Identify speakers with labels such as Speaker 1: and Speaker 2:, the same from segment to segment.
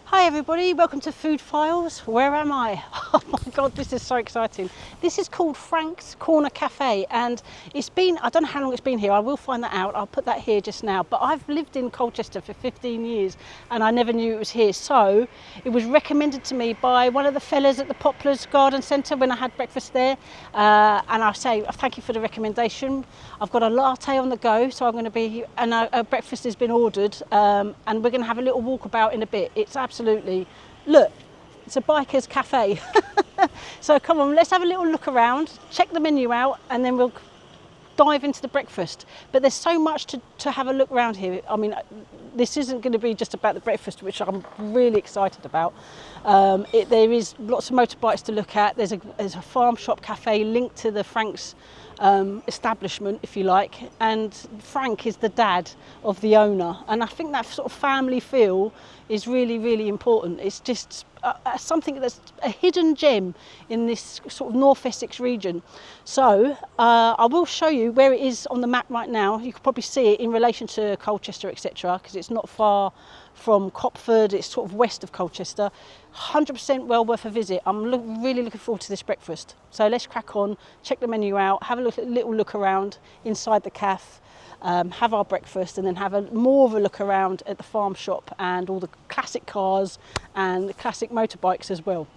Speaker 1: Hi everybody, welcome to Food Files. Where am I? Oh my god, this is so exciting. This is called Frank's Corner Cafe and it's been, I don't know how long it's been here, I will find that out, I'll put that here just now, but I've lived in Colchester for 15 years and I never knew it was here. So it was recommended to me by one of the fellas at the Poplars Garden Centre when I had breakfast there, and I say thank you for the recommendation. I've got a latte on the go, so I'm going to be, and a breakfast has been ordered, and we're going to have a little walk about in a bit. It's absolutely, look, it's a biker's cafe. So come on, let's have a little look around, check the menu out, and then we'll dive into the breakfast. But there's so much to have a look around here. I mean, this isn't going to be just about the breakfast, which I'm really excited about. There is lots of motorbikes to look at. There's a farm shop cafe linked to the Frank's establishment, if you like, and Frank is the dad of the owner, and I think that sort of family feel is really, really important. It's just something that's a hidden gem in this sort of North Essex region. So I will show you where it is on the map right now. You can probably see it in relation to Colchester, etc., because it's not far from Copford. It's sort of west of Colchester. 100% well worth a visit. I'm really looking forward to this breakfast. So let's crack on, check the menu out, have a little look around inside the cafe, have our breakfast, and then have more of a look around at the farm shop and all the classic cars and the classic motorbikes as well.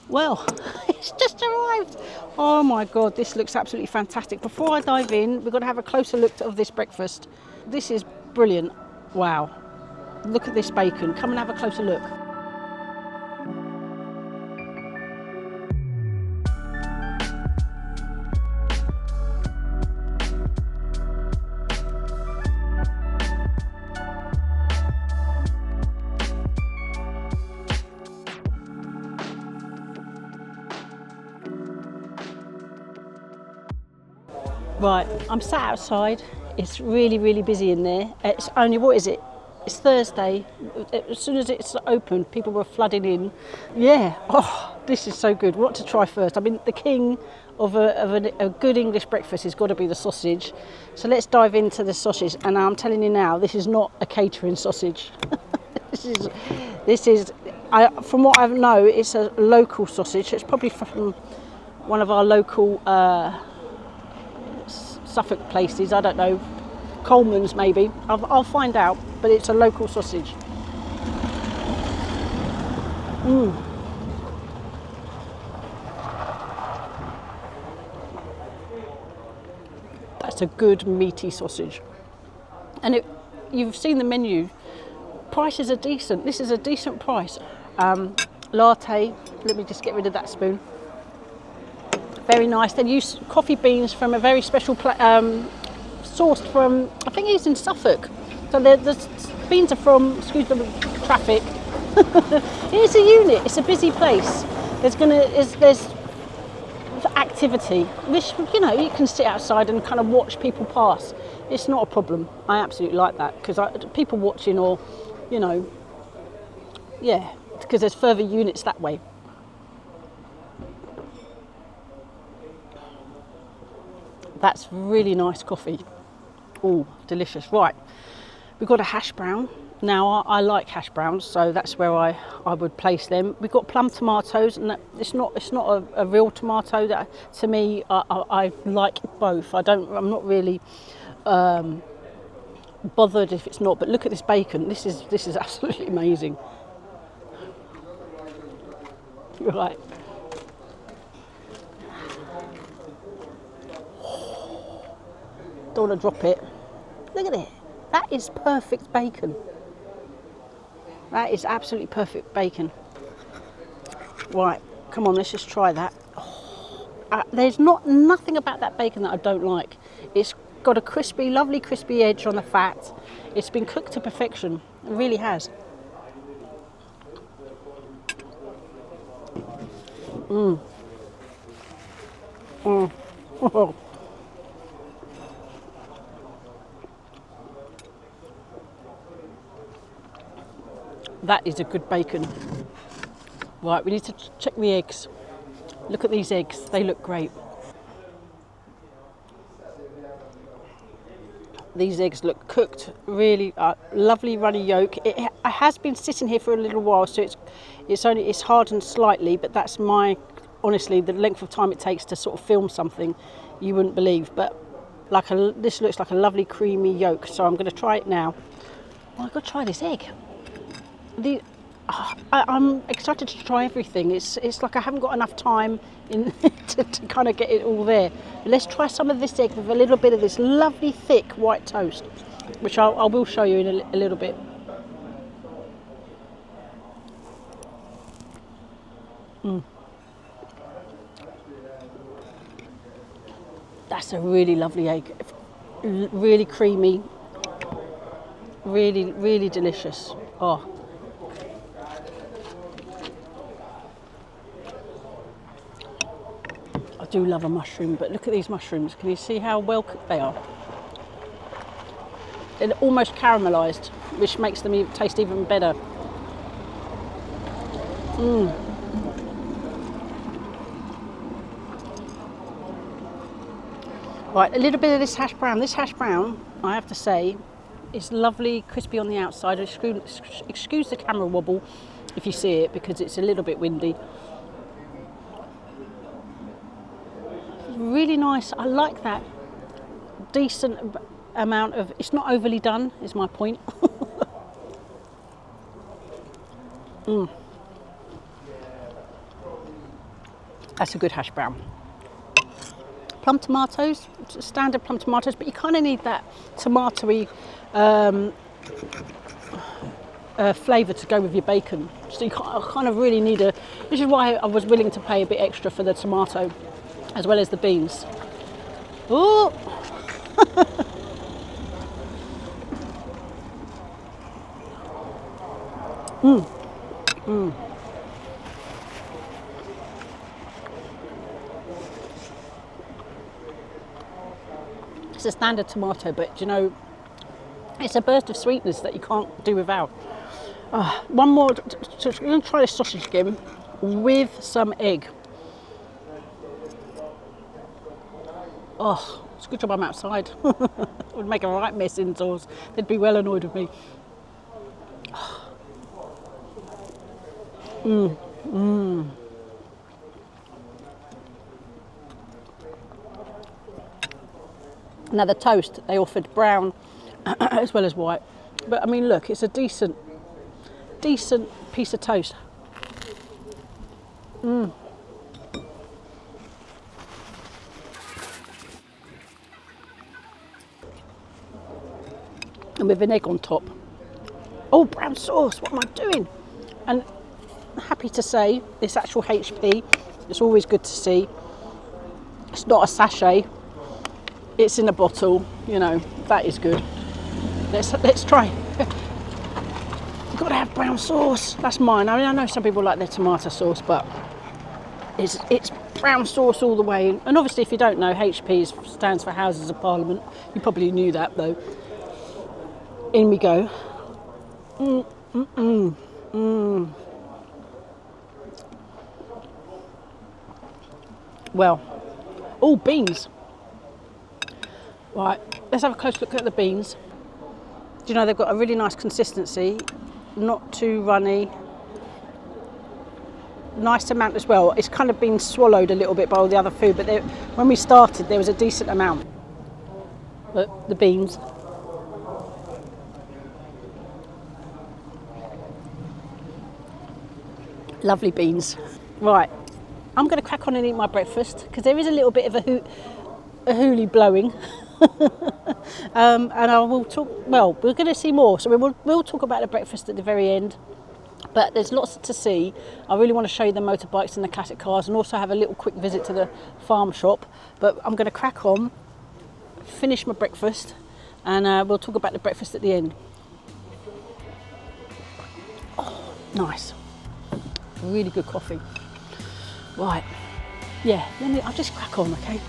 Speaker 1: Well, it's just arrived. Oh my God, this looks absolutely fantastic. Before I dive in, we're going to have a closer look of this breakfast. This is brilliant. Wow. Look at this bacon. Come and have a closer look. Right, I'm sat outside. It's really, really busy in there. It's only, what is it? It's Thursday. As soon as it's open, people were flooding in. Yeah, oh, this is so good. What to try first? I mean, the king of a good English breakfast has got to be the sausage. So let's dive into the sausage. And I'm telling you now, this is not a catering sausage. This is, from what I know, it's a local sausage. It's probably from one of our local Suffolk places. I don't know, Coleman's maybe. I'll find out, but it's a local sausage. That's a good meaty sausage. And you've seen the menu. Prices are decent. This is a decent price. Latte. Let me just get rid of that spoon. Very nice. They use coffee beans from a very special sourced from, I think it's in Suffolk. So the beans are from, excuse the traffic. It's a unit. It's a busy place. There's activity, which, you know, you can sit outside and kind of watch people pass. It's not a problem. I absolutely like that, because people watching, or, you know, yeah, because there's further units that way. That's really nice coffee. Oh, delicious. Right, we've got a hash brown. Now, I like hash browns, so that's where I would place them. We've got plum tomatoes, and it's not a real tomato. That, to me, I like both. I'm not really bothered if it's not. But look at this bacon. This is absolutely amazing. Right. Don't want to drop it. Look at it. That is perfect bacon. That is absolutely perfect bacon. Right, come on, let's just try that. There's nothing about that bacon that I don't like. It's got a crispy, lovely crispy edge on the fat. It's been cooked to perfection. It really has. Oh. That is a good bacon. Right, we need to check the eggs. Look at these eggs, they look great. These eggs look cooked, really lovely runny yolk. It has been sitting here for a little while, so it's hardened slightly, but that's honestly, the length of time it takes to sort of film something, you wouldn't believe. But this looks like a lovely creamy yolk, so I'm going to try it now. Oh, I've got to try this egg. I'm excited to try everything. It's like I haven't got enough time to kind of get it all there. But let's try some of this egg with a little bit of this lovely thick white toast, which I will show you in a little bit. That's a really lovely egg. Really creamy. Really, really delicious. Oh. I do love a mushroom, but look at these mushrooms. Can you see how well cooked they are? They're almost caramelised, which makes them taste even better. Right, a little bit of this hash brown. This hash brown, I have to say, is lovely, crispy on the outside. Excuse the camera wobble if you see it, because it's a little bit windy. Really nice. I like that. Decent amount of, it's not overly done, is my point. That's a good hash brown. Plum tomatoes, standard plum tomatoes, but you kind of need that tomatoey flavour to go with your bacon. So you kind of really need which is why I was willing to pay a bit extra for the tomato, as well as the beans. Oh! It's a standard tomato, but you know, it's a burst of sweetness that you can't do without. One more, I'm going to try this sausage again with some egg. Oh, it's a good job I'm outside. It would make a right mess indoors. They'd be well annoyed with me. Now the toast, they offered brown as well as white. But I mean, look, it's a decent piece of toast. And with an egg on top. Oh, brown sauce, what am I doing? And happy to say, this actual HP, it's always good to see. It's not a sachet, it's in a bottle, you know, that is good. Let's try. You've got to have brown sauce. That's mine. I mean, I know some people like their tomato sauce, but it's brown sauce all the way. And obviously, if you don't know, HP stands for Houses of Parliament. You probably knew that, though. In we go. Well, all beans. Right, let's have a close look at the beans. Do you know they've got a really nice consistency, not too runny. Nice amount as well. It's kind of been swallowed a little bit by all the other food, but when we started there was a decent amount. But the beans. Lovely beans. Right, I'm going to crack on and eat my breakfast because there is a little bit of a hoolie blowing. And I will talk, well, we're going to see more, so we'll talk about the breakfast at the very end, but there's lots to see. I really want to show you the motorbikes and the classic cars and also have a little quick visit to the farm shop, but I'm going to crack on, finish my breakfast, and we'll talk about the breakfast at the end. Oh, nice. Really good coffee. Right, yeah, I'll just crack on, okay?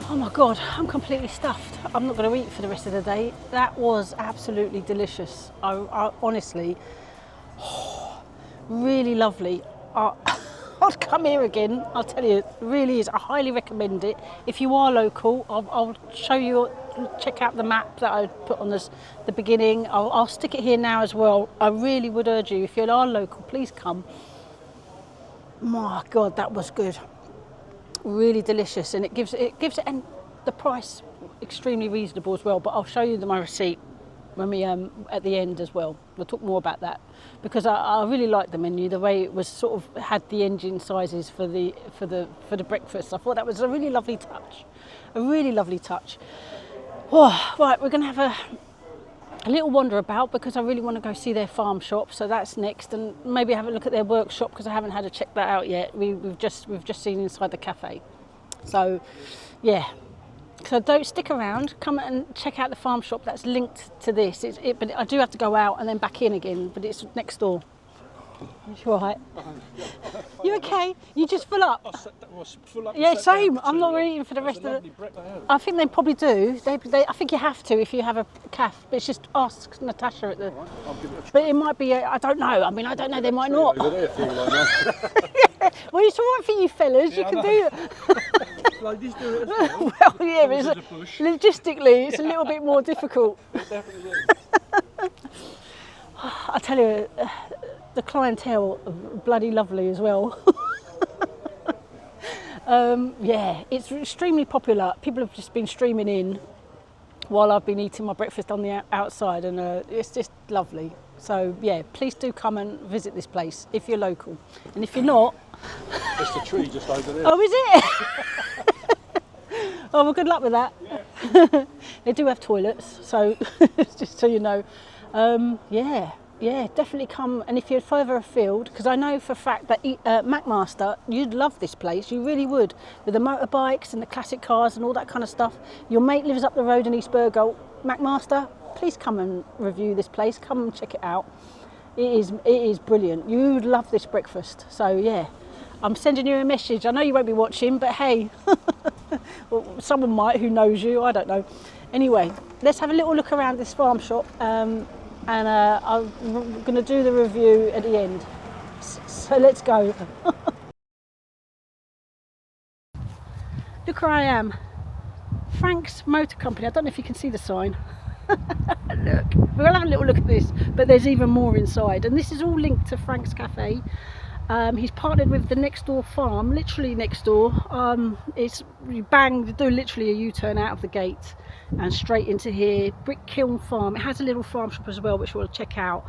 Speaker 1: Oh my God, I'm completely stuffed. I'm not going to eat for the rest of the day. That was absolutely delicious. I honestly, really lovely. I'd come here again, I'll tell you, it really is. I highly recommend it. If you are local, I'll show you, check out the map that I put on the beginning. I'll stick it here now as well. I really would urge you, if you are local, please come. My God, that was good. Really delicious, and it gives it, and the price extremely reasonable as well. But I'll show you my receipt when we at the end as well. We'll talk more about that because I really liked the menu, the way it was sort of had the engine sizes for the breakfast. I thought that was a really lovely touch, Oh, right, we're going to have a little wander about because I really want to go see their farm shop, so that's next, and maybe have a look at their workshop because I haven't had to check that out yet. We've just seen inside the cafe, so yeah. So don't stick around, come and check out the farm shop that's linked to this. But I do have to go out and then back in again, but it's next door. You all right? You okay? You just full up? Yeah, same. I'm not really eating for the rest of the... I think they probably do. I think you have to if you have a calf. But it's just ask Natasha at the... But it might be, I don't know. I mean, I don't know, they might not. Yeah. Well, it's all right for you fellas. You can do it.
Speaker 2: Ladies do it as well.
Speaker 1: Well, yeah, logistically, it's a little bit more difficult.
Speaker 2: It definitely is.
Speaker 1: I tell you, the clientele are bloody lovely as well. Yeah, it's extremely popular. People have just been streaming in while I've been eating my breakfast on the outside, and it's just lovely. So yeah, please do come and visit this place if you're local, and if you're not,
Speaker 2: it's the tree just over there.
Speaker 1: Oh, is it? Oh, well, good luck with that. Yeah. They do have toilets, so just so you know. Yeah, definitely come. And if you're further afield, because I know for a fact that Macmaster, you'd love this place, you really would, with the motorbikes and the classic cars and all that kind of stuff. Your mate lives up the road in East Burgo. Macmaster, please come and review this place. Come and check it out. It is brilliant. You'd love this breakfast. So yeah, I'm sending you a message. I know you won't be watching, but hey, well, someone might who knows you. I don't know. Anyway, let's have a little look around this farm shop, and I'm going to do the review at the end. So let's go. Look where I am. Frank's Motor Company. I don't know if you can see the sign. Look, we'll have a little look at this, but there's even more inside, and this is all linked to Frank's Cafe. He's partnered with the next door farm, literally next door. It's bang, do literally a U-turn out of the gate and straight into here. Brick Kiln Farm. It has a little farm shop as well, which we'll check out.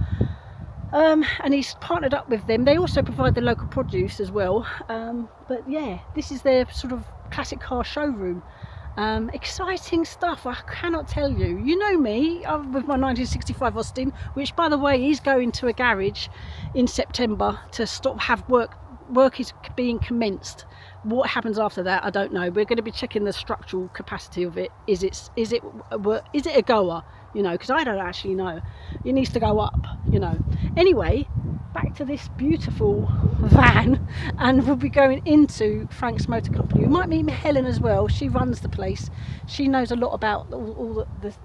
Speaker 1: And he's partnered up with them. They also provide the local produce as well. But yeah, this is their sort of classic car showroom. Exciting stuff, I cannot tell you. You know me, with my 1965 Austin, which by the way is going to a garage in September to have work is being commenced. What happens after that, I don't know. We're going to be checking the structural capacity of it. Is it a goer? You know, because I don't actually know. It needs to go up, you know. Anyway, back to this beautiful van, and we'll be going into Frank's Motor Company. We might meet Helen as well. She runs the place. She knows a lot about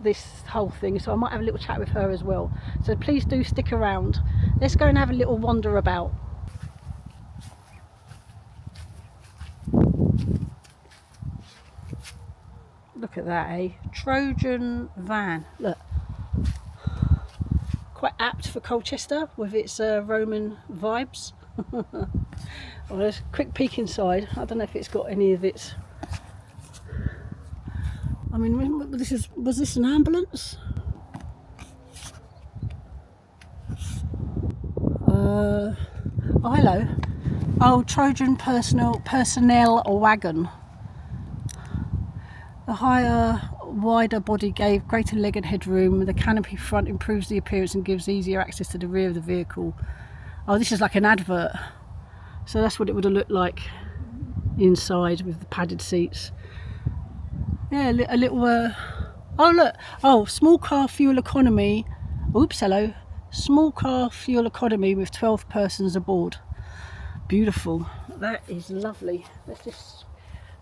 Speaker 1: this whole thing, so I might have a little chat with her as well. So please do stick around. Let's go and have a little wander about. Look at that, eh? Trojan van. Look. Quite apt for Colchester with its Roman vibes. Well, there's a quick peek inside. I don't know if it's got any of its... I mean, was this an ambulance? Oh, hello. Oh, Trojan personnel wagon. The higher, wider body gave greater leg and headroom. The canopy front improves the appearance and gives easier access to the rear of the vehicle. Oh, this is like an advert. So that's what it would have looked like inside with the padded seats. Yeah, a little... oh, look. Oh, small car fuel economy. Oops, hello. Small car fuel economy with 12 persons aboard. Beautiful. That is lovely. Let's just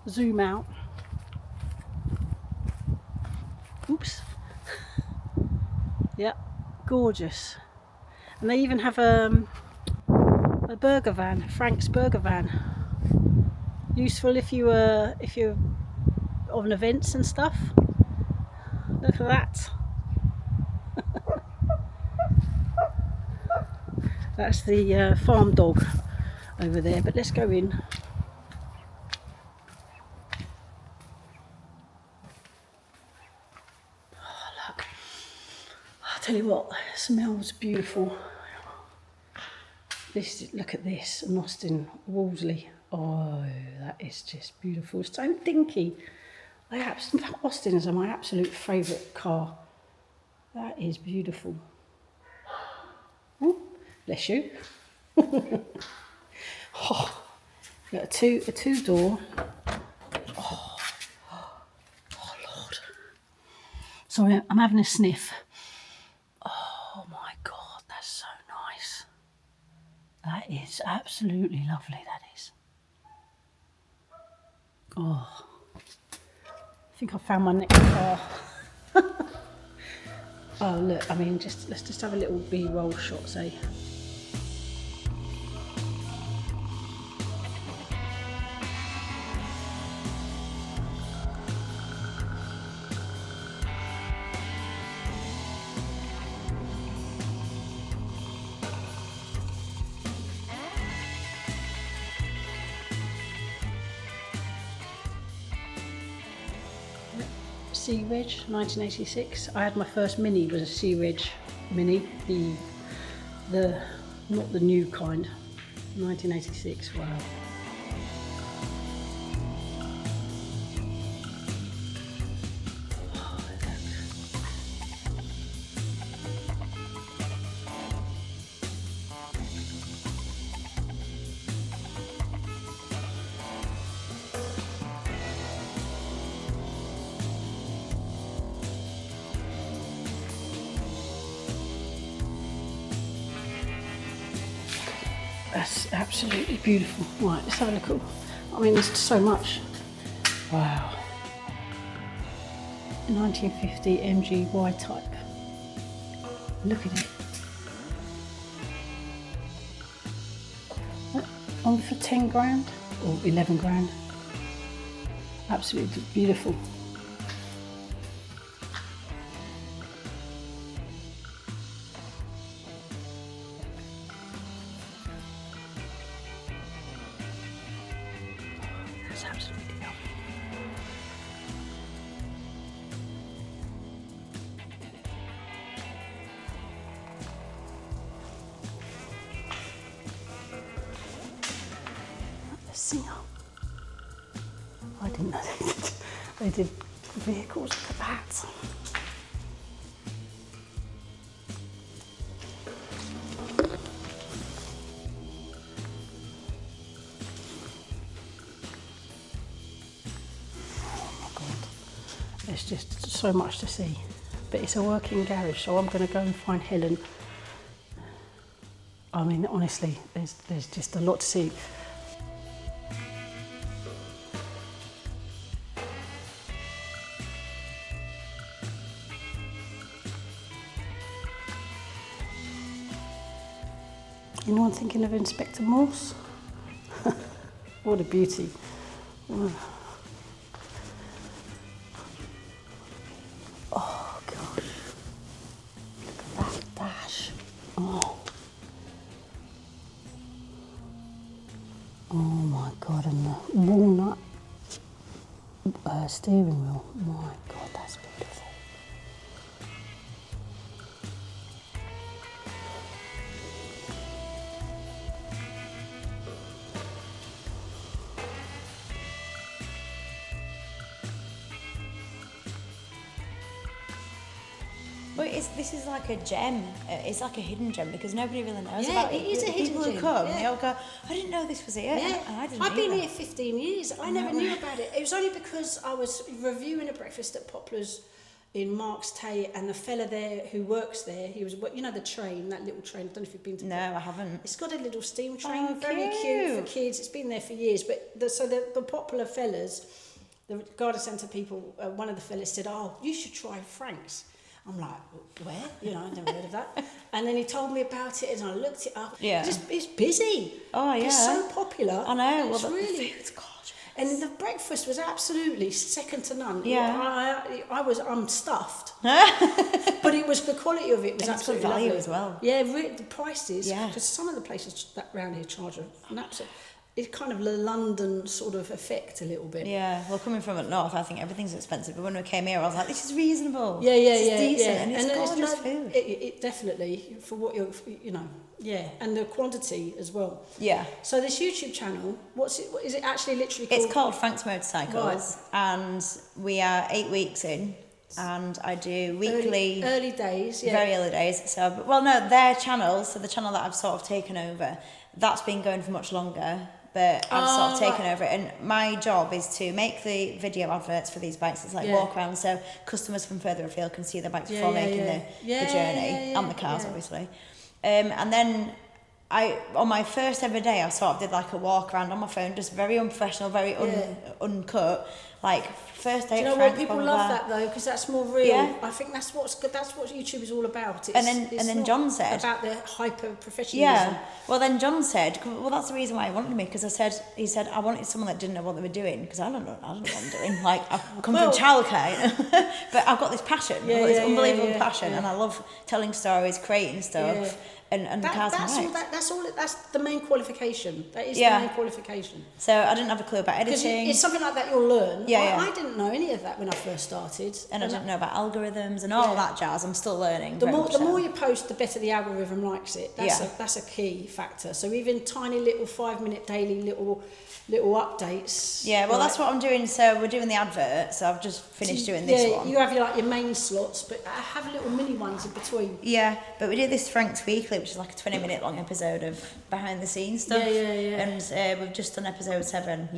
Speaker 1: zoom out. Oops. Yep, gorgeous. And they even have a burger van, Frank's burger van. Useful if you're on events and stuff. Look at that. That's the farm dog over there, but let's go in. Tell you what, it smells beautiful. Look at this, an Austin Wolseley. Oh, that is just beautiful. It's so dinky. Austin is my absolute favourite car. That is beautiful. Oh, bless you. Oh, got a two-door. Oh, Lord. Sorry, I'm having a sniff. That is absolutely lovely, that is. Oh, I think I found my next car. Oh, look, I mean, let's just have a little B-roll shot, say. Sea Reg, 1986. I had my first Mini, was a Sea Reg Mini, the not the new kind. 1986. Wow. That's absolutely beautiful. Right, let's have a look. I mean, there's so much. Wow. 1950 MGY type. Look at it. On for 10 grand or 11 grand. Absolutely beautiful. That's absolutely lovely. Singer. I didn't know they did vehicles. Look at that. Oh my God. There's just so much to see. But it's a working garage, so I'm going to go and find Helen. I mean, honestly, there's just a lot to see. Anyone thinking of Inspector Morse? What a beauty. Oh gosh. Look at that dash. Oh my God, and the walnut steering wheel. My God, that's beautiful.
Speaker 3: Well, this is like a gem. It's like a hidden gem because nobody really knows
Speaker 1: Yeah,
Speaker 3: about it.
Speaker 1: it is a hidden
Speaker 3: People
Speaker 1: gem,
Speaker 3: who come,
Speaker 1: yeah.
Speaker 3: they all go, I didn't know this was here.
Speaker 1: Yeah,
Speaker 3: And I didn't
Speaker 1: I've been
Speaker 3: either.
Speaker 1: here 15 years. I never knew about it. It was only because I was reviewing a breakfast at Poplars in Marks Tay, and the fella there who works there, he was, you know, the train, that little train. I don't know if you've been to.
Speaker 3: No, I haven't.
Speaker 1: It's got a little steam train,
Speaker 3: Oh,
Speaker 1: very cute for kids. It's been there for years. But the popular fellas, the garden centre people, one of the fellas said, "Oh, you should try Frank's." I'm like, where? You know, I've never heard of that. And then he told me about it, and I looked it up.
Speaker 3: Yeah.
Speaker 1: It's busy.
Speaker 3: Oh, yeah.
Speaker 1: It's so popular.
Speaker 3: I know.
Speaker 1: It's
Speaker 3: Well, the
Speaker 1: really
Speaker 3: food's gorgeous.
Speaker 1: And the breakfast was absolutely second to none.
Speaker 3: Yeah.
Speaker 1: I'm stuffed. But it was, the quality of it was
Speaker 3: And it's good
Speaker 1: absolutely
Speaker 3: value
Speaker 1: lovely
Speaker 3: as well.
Speaker 1: Yeah, the prices.
Speaker 3: Yeah.
Speaker 1: Because some of the places that round here charge an absolute. It's kind of the London sort of effect a little bit.
Speaker 3: Yeah, well, coming from up north, I think everything's expensive. But when we came here, I was like, this is reasonable.
Speaker 1: Yeah,
Speaker 3: this is decent, and it's gorgeous
Speaker 1: no,
Speaker 3: food.
Speaker 1: It definitely, for what you're, you know, yeah, and the quantity as well.
Speaker 3: Yeah.
Speaker 1: So this YouTube channel, what is it actually literally called?
Speaker 3: It's called Frank's Motorcycles,
Speaker 1: Right.
Speaker 3: and we are 8 weeks in, and I do weekly...
Speaker 1: Early days, yeah.
Speaker 3: Very early days. So, well, no, their channel, so the channel that I've sort of taken over, that's been going for much longer. But I've sort of taken over it, and my job is to make the video adverts for these bikes. It's like walk around, so customers from further afield can see the bikes before making the journey, and the cars obviously. And then on my first ever day, I sort of did like a walk around on my phone, just very unprofessional, very uncut. Like first day.
Speaker 1: Do you know what? People love that though, because that's more real.
Speaker 3: Yeah.
Speaker 1: I think that's what's good. That's what YouTube is all about.
Speaker 3: And then John said
Speaker 1: about the hyper professionalism.
Speaker 3: Yeah. Well, then John said, well, that's the reason why he wanted me, because he said I wanted someone that didn't know what they were doing, because I don't know what I'm doing. Like I come from childcare, but I've got this passion. I've got this unbelievable passion, and I love telling stories, creating stuff. And the cars and bikes.
Speaker 1: That's the main qualification. That is the main qualification.
Speaker 3: So I didn't have a clue about editing.
Speaker 1: Because it's something like that you'll learn.
Speaker 3: Yeah,
Speaker 1: I didn't know any of that when I first started.
Speaker 3: And I didn't know about algorithms and all that jazz. I'm still learning.
Speaker 1: The more you post, the better the algorithm likes it. That's a key factor. So even tiny little 5-minute daily little updates.
Speaker 3: Yeah, well, that's what I'm doing. So we're doing the advert. So I've just finished doing this one.
Speaker 1: You have your main slots, but I have little mini ones in between.
Speaker 3: Yeah, but we do this Frank's Weekly, which is like a 20-minute long episode of behind the scenes stuff.
Speaker 1: Yeah.
Speaker 3: And we've just done episode 7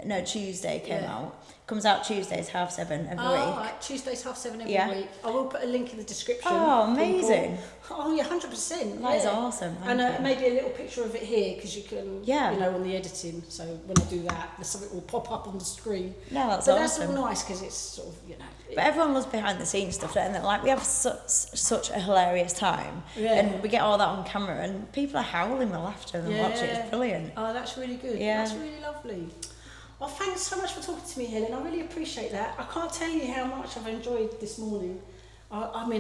Speaker 3: No, Tuesday came
Speaker 1: Yeah.
Speaker 3: out. Comes out Tuesdays 7:30 every
Speaker 1: Oh,
Speaker 3: week.
Speaker 1: right. Tuesdays 7:30 every
Speaker 3: Yeah.
Speaker 1: week. I will put a link in the description.
Speaker 3: Oh,
Speaker 1: people.
Speaker 3: amazing.
Speaker 1: Oh, yeah, 100%.
Speaker 3: That is
Speaker 1: yeah.
Speaker 3: awesome,
Speaker 1: And
Speaker 3: thank you.
Speaker 1: maybe a little picture of it here because you can,
Speaker 3: Yeah.
Speaker 1: you know, on the editing. So when I do that, there's something will pop up on the screen.
Speaker 3: No, that's
Speaker 1: but
Speaker 3: awesome.
Speaker 1: that's all nice because it's sort of, you know.
Speaker 3: But everyone loves behind the scenes stuff, don't they? Like, we have such a hilarious time,
Speaker 1: Yeah.
Speaker 3: and we get all that on camera, and people are howling with laughter and
Speaker 1: Yeah.
Speaker 3: watch it. It's brilliant.
Speaker 1: Oh, that's really good.
Speaker 3: Yeah.
Speaker 1: That's really lovely. Well, thanks so much for talking to me, Helen. I really appreciate that. I can't tell you how much I've enjoyed this morning. I'm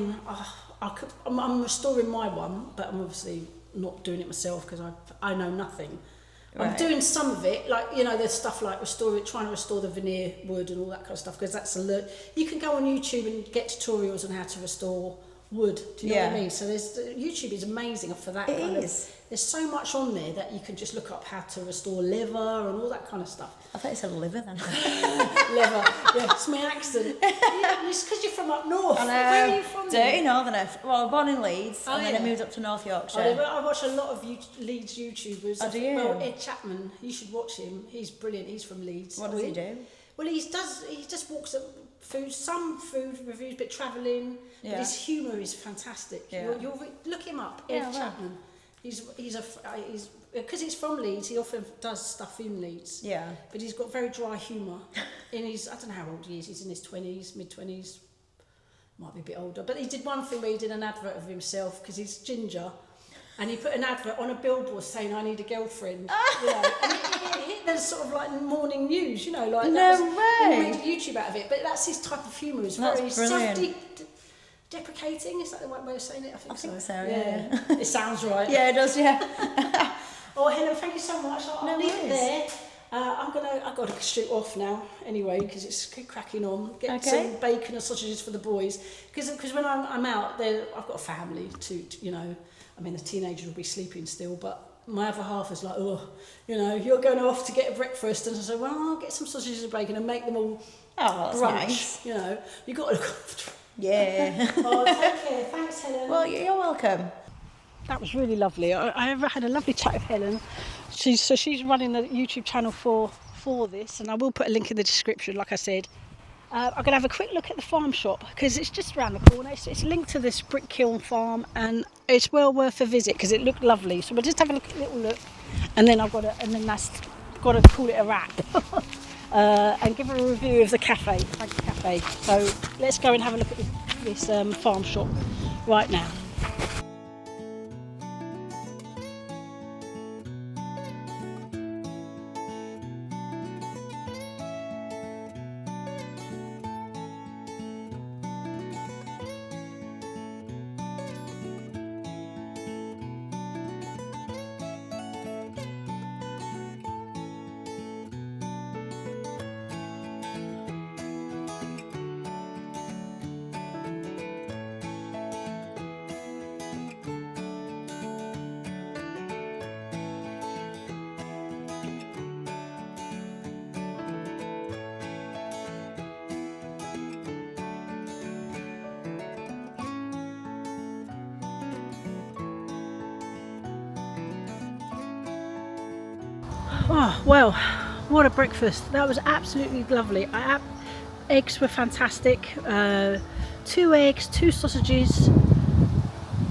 Speaker 1: restoring my one, but I'm obviously not doing it myself because I know nothing. I'm
Speaker 3: Right.
Speaker 1: doing some of it, like, you know, there's stuff like trying to restore the veneer wood and all that kind of stuff, because that's you can go on YouTube and get tutorials on how to restore wood. Do you know what I
Speaker 3: Yeah.
Speaker 1: mean? So YouTube is amazing for that
Speaker 3: It
Speaker 1: kind of.
Speaker 3: is.
Speaker 1: There's so much on there that you can just look up how to restore leather and all that kind of stuff.
Speaker 3: I thought you said liver then.
Speaker 1: Leather, yeah, it's my accent. Yeah, it's because you're from up north.
Speaker 3: I know.
Speaker 1: Where are you from?
Speaker 3: Dirty
Speaker 1: then?
Speaker 3: northerner. Well, born in Leeds,
Speaker 1: Oh,
Speaker 3: and then I
Speaker 1: yeah.
Speaker 3: moved up to North Yorkshire.
Speaker 1: I watch a lot of Leeds YouTubers.
Speaker 3: Oh, do you?
Speaker 1: Well, Ed Chapman, you should watch him. He's brilliant. He's from Leeds.
Speaker 3: What does he do?
Speaker 1: Well, he just walks at some food reviews, but travelling.
Speaker 3: Yeah.
Speaker 1: But his humour is fantastic.
Speaker 3: Yeah.
Speaker 1: Look him up,
Speaker 3: Yeah, I
Speaker 1: Ed
Speaker 3: will.
Speaker 1: Chapman. He's because he's from Leeds. He often does stuff in Leeds.
Speaker 3: Yeah.
Speaker 1: But he's got very dry humour. I don't know how old he is. He's in his 20s, mid-20s. Might be a bit older. But he did one thing where he did an advert of himself because he's ginger. And he put an advert on a billboard saying, "I need a girlfriend." You know, and it hit the sort of like morning news, you know, like
Speaker 3: No
Speaker 1: that
Speaker 3: way.
Speaker 1: He made a YouTube out of it. But that's his type of humour. It's
Speaker 3: That's
Speaker 1: very
Speaker 3: brilliant.
Speaker 1: deprecating. Is that the right way of saying it?
Speaker 3: I think so, yeah.
Speaker 1: It sounds right.
Speaker 3: Yeah, it does, yeah.
Speaker 1: Oh, Helen, thank you so much. I'll
Speaker 3: No
Speaker 1: leave it
Speaker 3: worries.
Speaker 1: there. I've got to shoot off now anyway because it's cracking on. Get
Speaker 3: Okay.
Speaker 1: some bacon and sausages for the boys because when I'm out there, I've got a family to you know. I mean, the teenagers will be sleeping still, but my other half is like, oh, you know, you're going off to get a breakfast, and I said, well, I'll get some sausages and bacon and make them all
Speaker 3: Oh, that's
Speaker 1: brunch.
Speaker 3: nice.
Speaker 1: You know, you got to look after.
Speaker 3: Yeah.
Speaker 1: Oh, take care. Thanks, Helen.
Speaker 3: Well, you're welcome.
Speaker 1: That was really lovely. I had a lovely chat with Helen. She's running the YouTube channel for this, and I will put a link in the description, like I said. I'm going to have a quick look at the farm shop because it's just around the corner. It's linked to this brick kiln farm, and it's well worth a visit because it looked lovely. So we'll just have a little look, and then that's got to call it a wrap. And give her a review of the cafe, Frank's Cafe. So let's go and have a look at this farm shop right now. Oh, well, what a breakfast. That was absolutely lovely. Eggs were fantastic. 2 eggs, 2 sausages,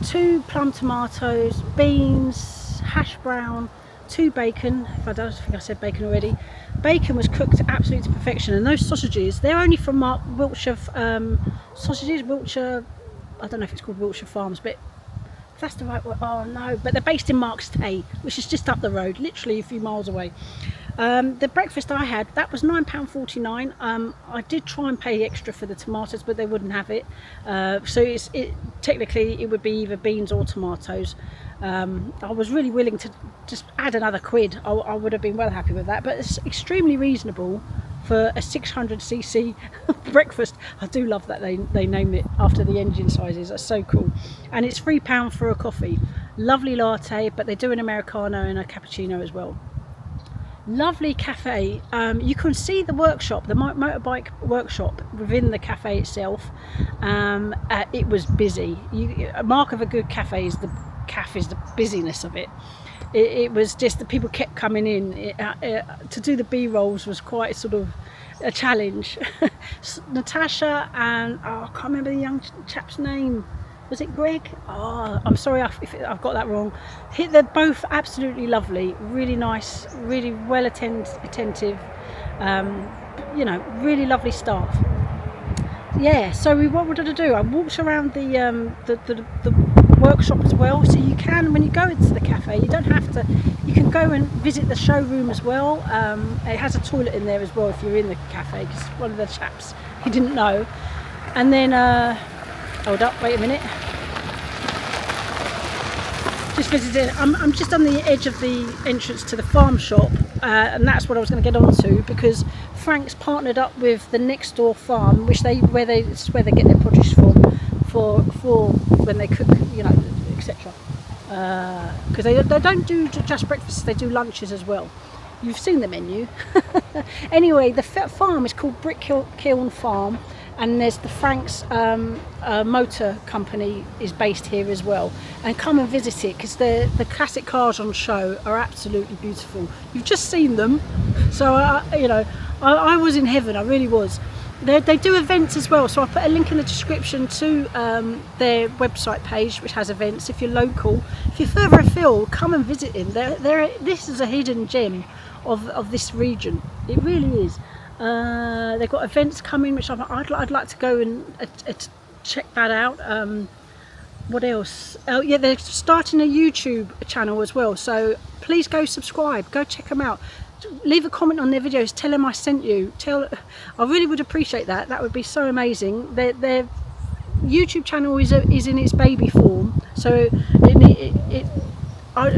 Speaker 1: 2 plum tomatoes, beans, hash brown, 2 bacon. I don't think I said bacon already. Bacon was cooked absolutely to perfection, and those sausages, they're only from Wiltshire sausages, Wiltshire, I don't know if it's called Wiltshire Farms, but if that's the right word, oh no, but they're based in Marks Tay, which is just up the road, literally a few miles away. The breakfast I had, that was £9.49. I did try and pay extra for the tomatoes, but they wouldn't have it. So technically it would be either beans or tomatoes. I was really willing to just add another £1. I would have been well happy with that, but it's extremely reasonable for a 600cc breakfast. I do love that they named it after the engine sizes. That's so cool. And it's £3 for a coffee. Lovely latte, but they do an Americano and a cappuccino as well. Lovely cafe. You can see the workshop, the motorbike workshop within the cafe itself. It was busy. A mark of a good cafe is the busyness of it. it was just the people kept coming in. To do the B-rolls was quite sort of a challenge. Natasha and I can't remember the young chap's name. Was it Greg? Oh, I'm sorry if I've got that wrong. They're both absolutely lovely, really nice, really well attentive. You know, really lovely staff. Yeah. So what we did do? I walked around the workshop as well. So you can, when you go into the cafe, you don't have to. You can go and visit the showroom as well. It has a toilet in there as well if you're in the cafe, because one of the chaps, he didn't know. And then. Hold up, wait a minute. Just visited. I'm just on the edge of the entrance to the farm shop, and that's what I was going to get onto, because Frank's partnered up with the next door farm, which where they get their produce from for when they cook, you know, etc. Because they don't do just breakfasts; they do lunches as well. You've seen the menu. Anyway, the farm is called Brick Kiln Farm. And there's the Frank's motor company is based here as well. And come and visit it, because the classic cars on show are absolutely beautiful. You've just seen them, so you know, I was in heaven. I really was. They do events as well, so I'll put a link in the description to their website page, which has events. If you're local, if you're further afield, come and visit them. This is a hidden gem of this region. It really is. They've got events coming, which I'd like to go and check that out. What else? Oh yeah, they're starting a YouTube channel as well, so please go subscribe, go check them out, leave a comment on their videos, tell them I sent you. I really would appreciate that. That would be so amazing. Their YouTube channel is in its baby form, so I'll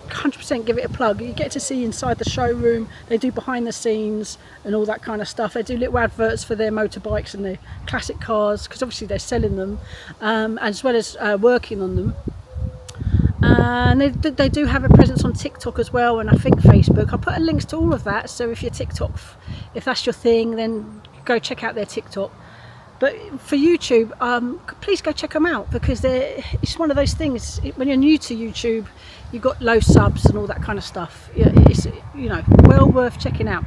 Speaker 1: 100% give it a plug. You get to see inside the showroom. They do behind the scenes and all that kind of stuff. They do little adverts for their motorbikes and their classic cars, because obviously they're selling them, as well as working on them. And they do have a presence on TikTok as well, and I think Facebook. I'll put links to all of that, so if if that's your thing, then go check out their TikTok. But for YouTube, please go check them out, because it's one of those things, when you're new to YouTube, you've got low subs and all that kind of stuff. It's, you know, well worth checking out.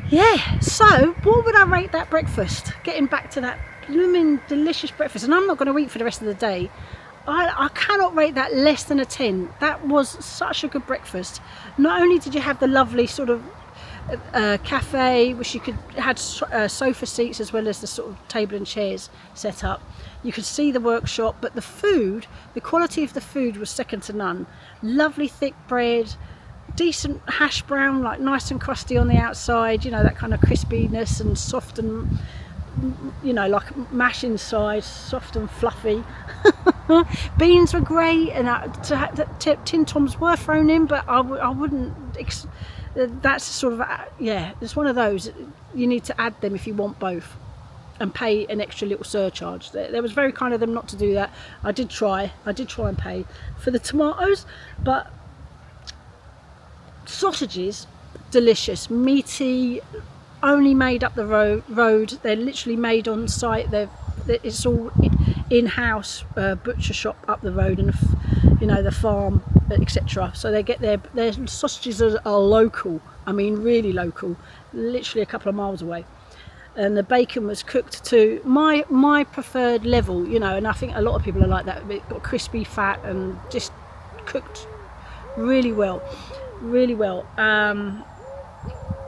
Speaker 1: Yeah, so what would I rate that breakfast? Getting back to that blooming delicious breakfast, and I'm not going to eat for the rest of the day. I cannot rate that less than a 10. That was such a good breakfast. Not only did you have the lovely sort of cafe, which had sofa seats as well as the sort of table and chairs set up. You could see the workshop, but the quality of the food was second to none. Lovely thick bread, decent hash brown, like nice and crusty on the outside, you know, that kind of crispiness, and soft and, you know, like mash inside, soft and fluffy. Beans were great, and tin toms were thrown in, but I wouldn't. That's sort of, yeah, it's one of those, you need to add them if you want both and pay an extra little surcharge. There was very kind of them not to do that. I did try and pay for the tomatoes. But sausages, delicious, meaty, only made up the road. They're literally made on site. It's all in-house butcher shop up the road, and you know, the farm, etc. So they get their sausages are local. I mean, really local, literally a couple of miles away. And the bacon was cooked to my preferred level, you know, and I think a lot of people are like that. It got crispy fat and just cooked really well.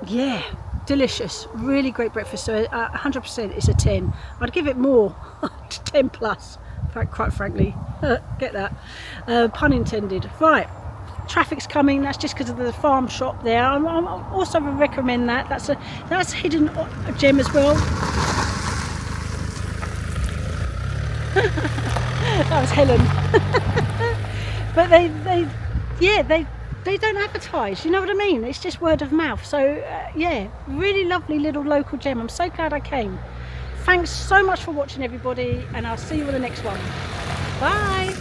Speaker 1: Yeah, delicious, really great breakfast. So 100% it's a 10. I'd give it more, 10 plus, quite frankly. Get that, pun intended. Right, traffic's coming. That's just because of the farm shop there. I also would recommend that. That's a hidden gem as well. That was Helen. But they don't advertise, you know what I mean? It's just word of mouth. So yeah, really lovely little local gem. I'm so glad I came. Thanks so much for watching, everybody, and I'll see you on the next one. Bye.